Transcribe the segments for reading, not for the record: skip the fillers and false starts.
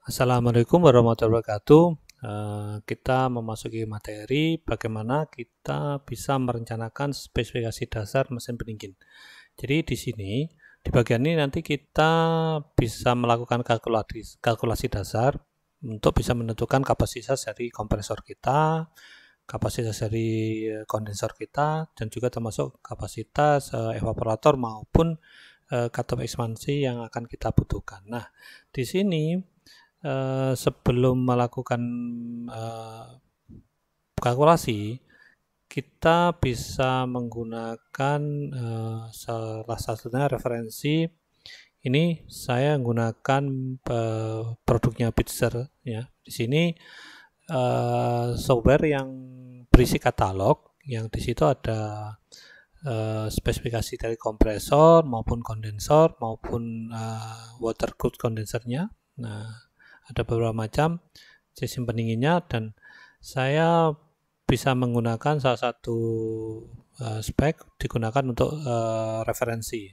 Assalamualaikum warahmatullahi wabarakatuh. Kita memasuki materi bagaimana kita bisa merencanakan spesifikasi dasar mesin pendingin. Jadi di sini, di bagian ini nanti kita bisa melakukan kalkulasi dasar untuk bisa menentukan kapasitas dari kompresor kita, kapasitas dari kondensor kita, dan juga termasuk kapasitas evaporator maupun katup ekspansi yang akan kita butuhkan. Nah, di sini sebelum melakukan kalkulasi, kita bisa menggunakan salah satunya referensi. Ini saya menggunakan produknya Bitzer ya. Di sini software yang berisi katalog, yang di situ ada spesifikasi dari kompresor maupun kondensor maupun water cooled kondensernya. Nah, ada beberapa macam sistem pendinginnya dan saya bisa menggunakan salah satu spek digunakan untuk referensi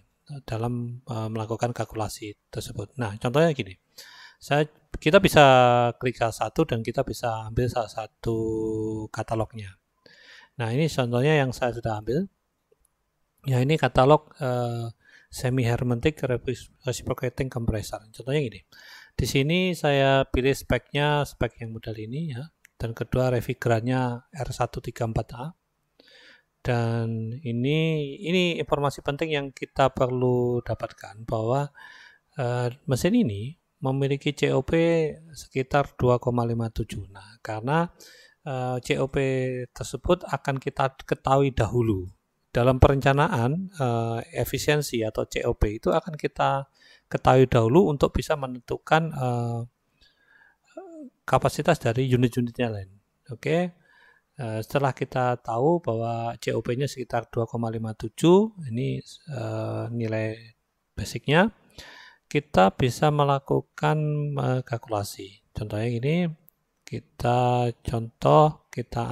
dalam melakukan kalkulasi tersebut. Nah, contohnya gini. Kita bisa klik salah satu dan kita bisa ambil salah satu katalognya. Nah, ini contohnya yang saya sudah ambil. Ya, ini katalog semi-hermetic reciprocating compressor. Contohnya gini. Di sini saya pilih speknya, spek yang model ini ya. Dan kedua refrigerannya R134A. Dan ini informasi penting yang kita perlu dapatkan bahwa mesin ini memiliki COP sekitar 2,57. Nah, karena COP tersebut akan kita ketahui dahulu. Dalam perencanaan efisiensi atau COP itu akan kita ketahui dahulu untuk bisa menentukan kapasitas dari unit-unitnya lain. Oke. Setelah kita tahu bahwa COP-nya sekitar 2,57, ini nilai basicnya, kita bisa melakukan kalkulasi. Contohnya ini, kita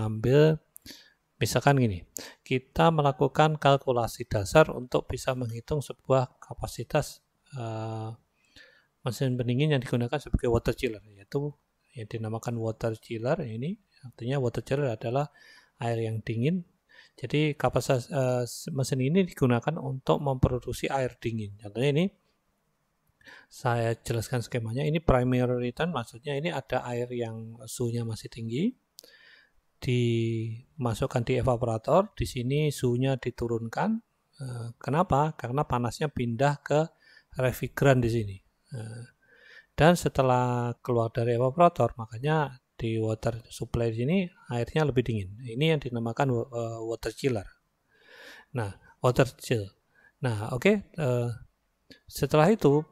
ambil, misalkan gini, kita melakukan kalkulasi dasar untuk bisa menghitung sebuah kapasitas mesin pendingin yang digunakan sebagai water chiller, yaitu yang dinamakan water chiller. Ini artinya water chiller adalah air yang dingin. Jadi kapasitas mesin ini digunakan untuk memproduksi air dingin. Contohnya ini, saya jelaskan skemanya. Ini primary return, maksudnya ini ada air yang suhunya masih tinggi, dimasukkan di evaporator. Di sini suhunya diturunkan. Kenapa? Karena panasnya pindah ke refrigeran di sini. Dan setelah keluar dari evaporator, makanya di water supply di sini airnya lebih dingin. Ini yang dinamakan water chiller. Nah, water chill. Nah, oke. Setelah itu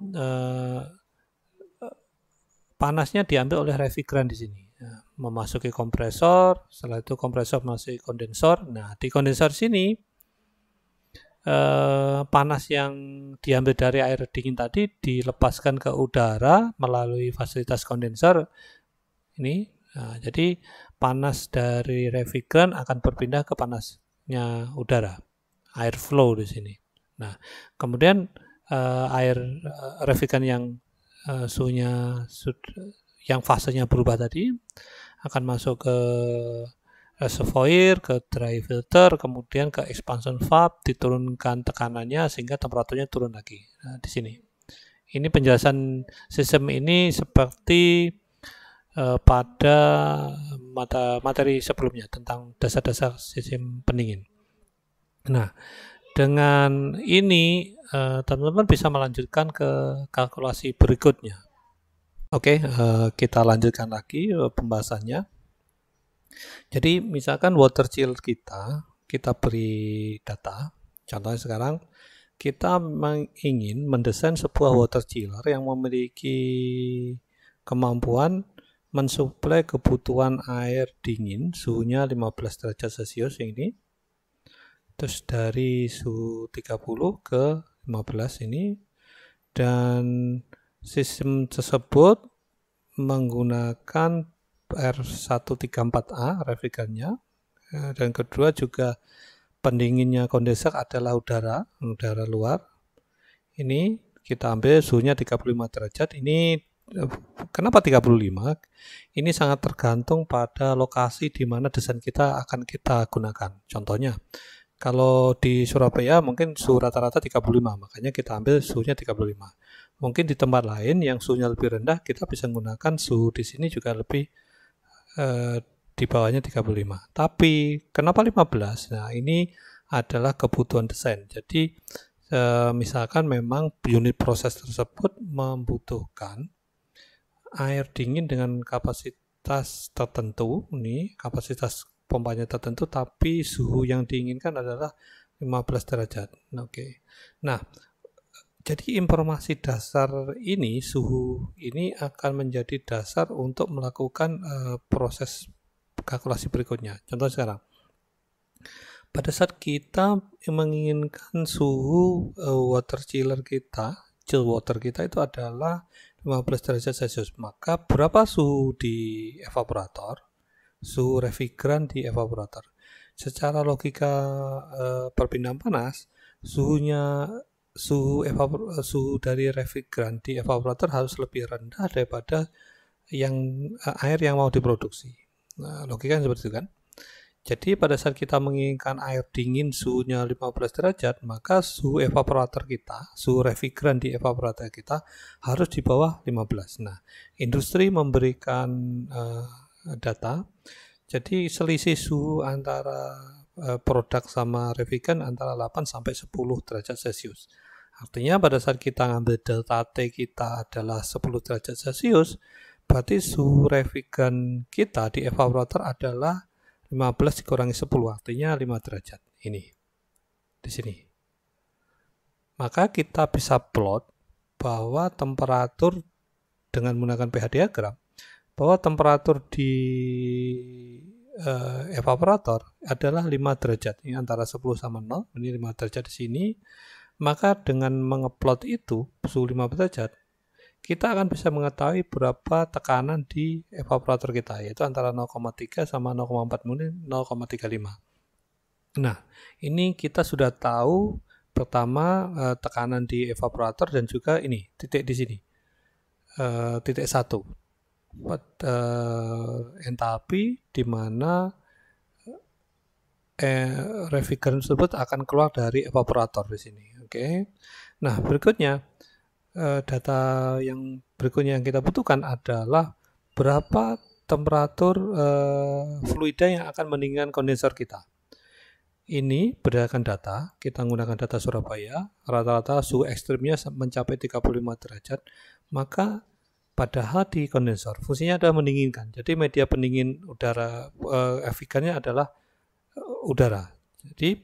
panasnya diambil oleh refrigeran di sini. Memasuki kompresor, setelah itu kompresor masuk kondensor. Nah, di kondensor sini panas yang diambil dari air dingin tadi dilepaskan ke udara melalui fasilitas kondensor ini. Nah, jadi panas dari refrigeran akan berpindah ke panasnya udara, air flow di sini. Nah, kemudian air refrigeran yang suhunya yang fasenya berubah tadi akan masuk ke reservoir, ke dry filter, kemudian ke expansion valve, diturunkan tekanannya sehingga temperaturnya turun lagi. Nah, di sini. Ini penjelasan sistem ini seperti pada materi sebelumnya tentang dasar-dasar sistem pendingin. Nah, dengan ini teman-teman bisa melanjutkan ke kalkulasi berikutnya. Oke, kita lanjutkan lagi pembahasannya. Jadi misalkan water chiller kita beri data. Contohnya sekarang kita ingin mendesain sebuah water chiller yang memiliki kemampuan mensuplai kebutuhan air dingin suhunya 15 derajat Celcius ini. Terus dari suhu 30 ke 15 ini, dan sistem tersebut menggunakan R134A refrigerannya, dan kedua juga pendinginnya kondensor adalah udara luar. Ini kita ambil suhunya 35 derajat. Ini kenapa 35? Ini sangat tergantung pada lokasi di mana desain kita akan kita gunakan. Contohnya, kalau di Surabaya mungkin suhu rata-rata 35, makanya kita ambil suhunya 35. Mungkin di tempat lain yang suhunya lebih rendah, kita bisa menggunakan suhu di sini juga lebih di bawahnya 35. Tapi kenapa 15? Nah, ini adalah kebutuhan desain. Jadi misalkan memang unit proses tersebut membutuhkan air dingin dengan kapasitas tertentu, ini kapasitas pompanya tertentu, tapi suhu yang diinginkan adalah 15 derajat. Oke. Nah, jadi informasi dasar ini, suhu ini akan menjadi dasar untuk melakukan proses kalkulasi berikutnya. Contoh sekarang, pada saat kita menginginkan suhu water chiller kita, chill water kita itu adalah 15 derajat Celcius, maka berapa suhu di evaporator, suhu refrigeran di evaporator? Secara logika perpindahan panas, suhu dari refrigeran di evaporator harus lebih rendah daripada air yang mau diproduksi. Nah, logikanya seperti itu kan? Jadi pada saat kita menginginkan air dingin suhunya 15 derajat, maka suhu evaporator kita, suhu refrigeran di evaporator kita harus di bawah 15. Nah, industri memberikan data, jadi selisih suhu antara produk sama refrigeran antara 8 sampai 10 derajat Celcius. Artinya pada saat kita ngambil delta T kita adalah 10 derajat Celcius, berarti suhu refrigeran kita di evaporator adalah 15 dikurangi 10, artinya 5 derajat. Ini, di sini. Maka kita bisa plot bahwa temperatur dengan menggunakan pH diagram, bahwa temperatur di evaporator adalah 5 derajat. Ini antara 10 sama 0, ini 5 derajat di sini. Maka dengan mengeplot itu, suhu 5 derajat, kita akan bisa mengetahui berapa tekanan di evaporator kita, yaitu antara 0,3 sama 0,4 mungkin 0,35. Nah, ini kita sudah tahu pertama tekanan di evaporator dan juga ini titik di sini, titik 1, entalpi di mana refrigeran tersebut akan keluar dari evaporator di sini. Oke. Nah, berikutnya data yang berikutnya yang kita butuhkan adalah berapa temperatur fluida yang akan mendinginkan kondensor kita. Ini berdasarkan data, kita menggunakan data Surabaya, rata-rata suhu ekstrimnya mencapai 35 derajat, maka padahal di kondensor fungsinya adalah mendinginkan. Jadi media pendingin udara refrigerannya adalah udara. Jadi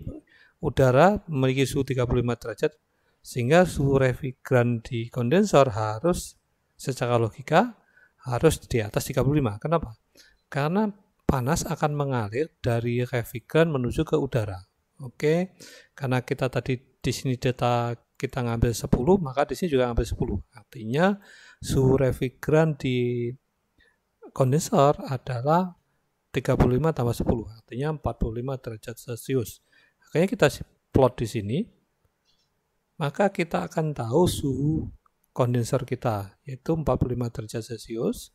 udara memiliki suhu 35 derajat, sehingga suhu refrigeran di kondensor harus secara logika harus di atas 35. Kenapa? Karena panas akan mengalir dari refrigeran menuju ke udara. Oke, karena kita tadi di sini data kita ngambil 10, maka di sini juga ngambil 10. Artinya suhu refrigeran di kondensor adalah 35 tambah 10, artinya 45 derajat Celcius. Makanya kita plot di sini, maka kita akan tahu suhu kondensor kita, yaitu 45 derajat Celcius,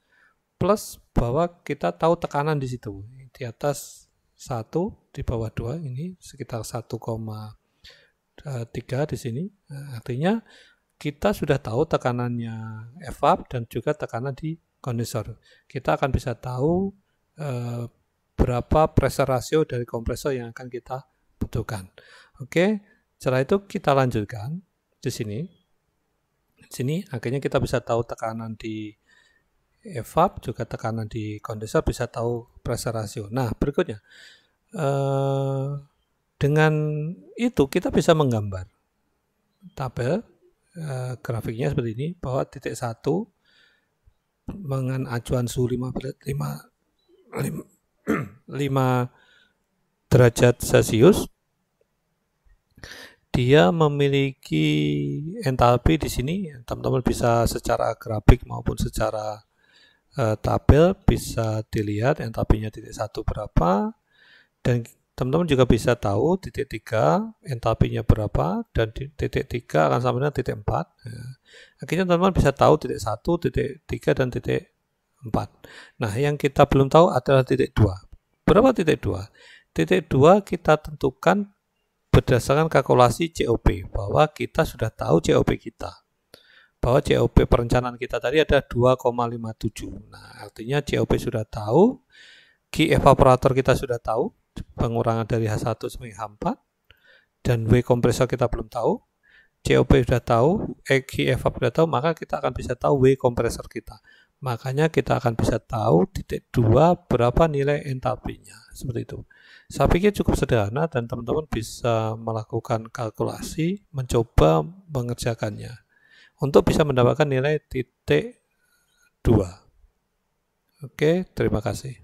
plus bahwa kita tahu tekanan di situ, di atas 1, di bawah 2, ini sekitar 1,3 di sini. Nah, artinya kita sudah tahu tekanannya evap dan juga tekanan di kondensor. Kita akan bisa tahu berapa pressure ratio dari kompresor yang akan kita butuhkan. Oke, setelah itu kita lanjutkan di sini. Di sini akhirnya kita bisa tahu tekanan di evap, juga tekanan di kondensor, bisa tahu pressure ratio. Nah, berikutnya dengan itu kita bisa menggambar tabel grafiknya seperti ini, bahwa titik 1 dengan acuan suhu 5 derajat Celcius, dia memiliki entalpi di sini. Teman-teman bisa secara grafik maupun secara tabel bisa dilihat entalpinya titik 1 berapa, dan teman-teman juga bisa tahu titik 3 entalpinya berapa, dan di titik 3 akan sama dengan titik 4. Akhirnya teman-teman bisa tahu titik 1, titik 3, dan titik 4. Nah, yang kita belum tahu adalah titik 2. Berapa titik 2? Titik 2 kita tentukan berdasarkan kalkulasi COP, bahwa kita sudah tahu COP kita. Bahwa COP perencanaan kita tadi ada 2,57. Nah, artinya COP sudah tahu, Q evaporator kita sudah tahu, pengurangan dari H1 sampai H4, dan W kompresor kita belum tahu, COP sudah tahu, Q evap sudah tahu, maka kita akan bisa tahu W kompresor kita. Makanya kita akan bisa tahu titik 2 berapa nilai entalpinya. Seperti itu. Saya pikir cukup sederhana dan teman-teman bisa melakukan kalkulasi, mencoba mengerjakannya untuk bisa mendapatkan nilai titik 2. Oke, terima kasih.